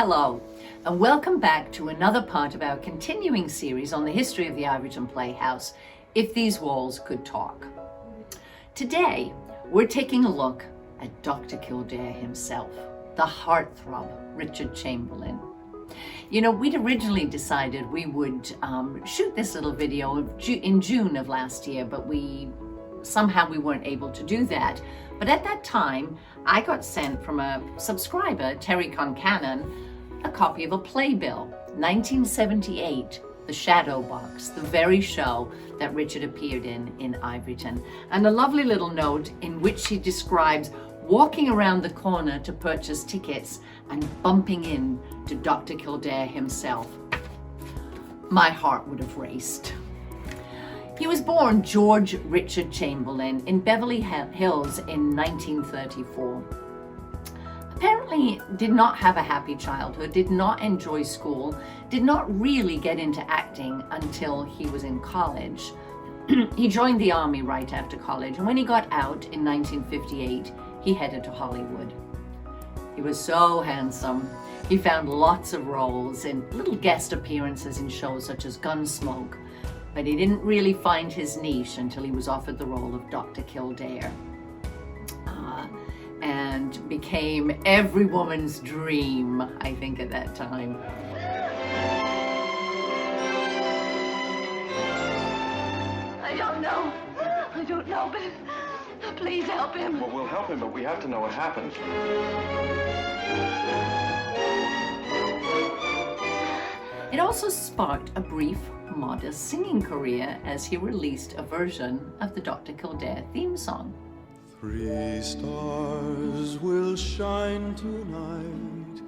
Hello, and welcome back to another part of our continuing series on the history of the Ivoryton Playhouse, If These Walls Could Talk. Today, we're taking a look at Dr. Kildare himself, the heartthrob, Richard Chamberlain. You know, we'd originally decided we would shoot this little video in June of last year, but somehow we weren't able to do that. But at that time, I got sent from a subscriber, Terry Concannon, a copy of a playbill, 1978, The Shadow Box, the very show that Richard appeared in Ivoryton, and a lovely little note in which he describes walking around the corner to purchase tickets and bumping in to Dr. Kildare himself. My heart would have raced. He was born George Richard Chamberlain in Beverly Hills in 1934. Apparently did not have a happy childhood, did not enjoy school, did not really get into acting until he was in college. He joined the army right after college, and when he got out in 1958, he headed to Hollywood. He was so handsome. He found lots of roles and little guest appearances in shows such as Gunsmoke, but he didn't really find his niche until he was offered the role of Dr. Kildare, and became every woman's dream, I think, at that time. I don't know, but please help him. Well, we'll help him, but we have to know what happened. It also sparked a brief, modest singing career as he released a version of the Dr. Kildare theme song. 3 stars will shine tonight,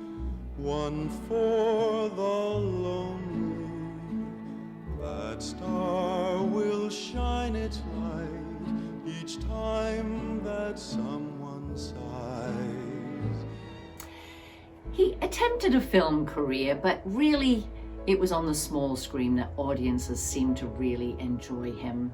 one for the lonely. That star will shine its light each time that someone sighs. He attempted a film career, but really it was on the small screen that audiences seemed to really enjoy him.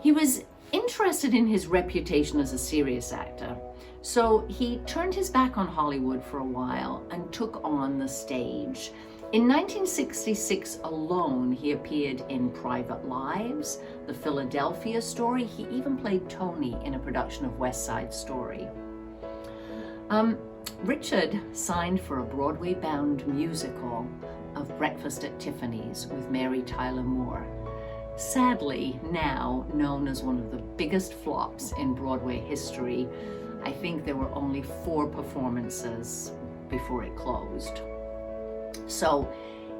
He was interested in his reputation as a serious actor, so he turned his back on Hollywood for a while and took on the stage. In 1966 alone, he appeared in Private Lives, The Philadelphia Story. He even played Tony in a production of West Side Story. Richard signed for a Broadway-bound musical of Breakfast at Tiffany's with Mary Tyler Moore. Sadly, now known as one of the biggest flops in Broadway history. I think there were only 4 performances before it closed. So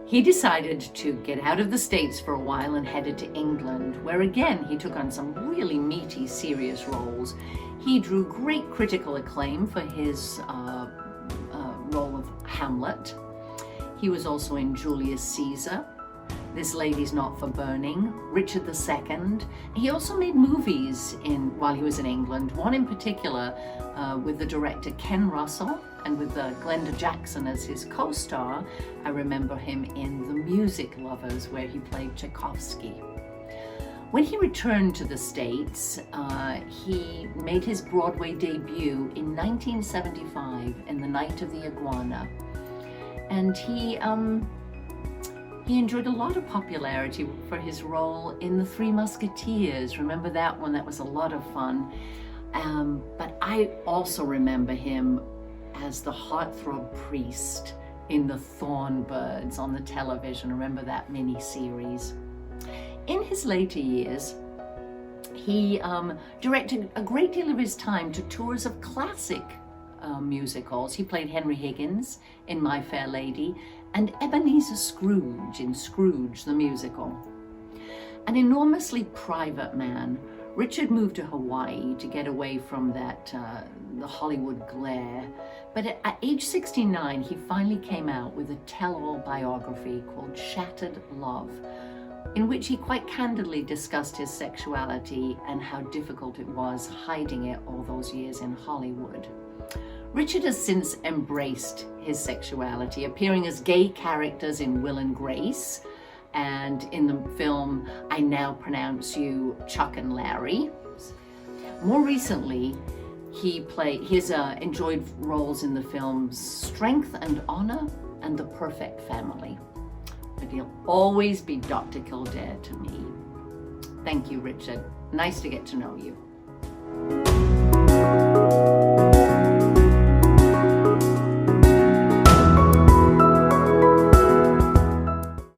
he decided to get out of the States for a while and headed to England, where again he took on some really meaty, serious roles. He drew great critical acclaim for his role of Hamlet. He was also in Julius Caesar, This Lady's Not for Burning, Richard II. He also made movies while he was in England, one in particular with the director Ken Russell and with Glenda Jackson as his co-star. I remember him in The Music Lovers, where he played Tchaikovsky. When he returned to the States, he made his Broadway debut in 1975 in The Night of the Iguana. And he enjoyed a lot of popularity for his role in The Three Musketeers. Remember that one? That was a lot of fun. But I also remember him as the heartthrob priest in the Thorn Birds on the television. Remember that mini-series? In his later years, he directed a great deal of his time to tours of classic musicals. He played Henry Higgins in My Fair Lady and Ebenezer Scrooge in Scrooge the Musical. An enormously private man, Richard moved to Hawaii to get away from the Hollywood glare. But at age 69, he finally came out with a tell-all biography called Shattered Love, in which he quite candidly discussed his sexuality and how difficult it was hiding it all those years in Hollywood. Richard has since embraced his sexuality, appearing as gay characters in Will and Grace, and in the film I Now Pronounce You Chuck and Larry. More recently, He's enjoyed roles in the films Strength and Honor and The Perfect Family. But he'll always be Dr. Kildare to me. Thank you, Richard. Nice to get to know you.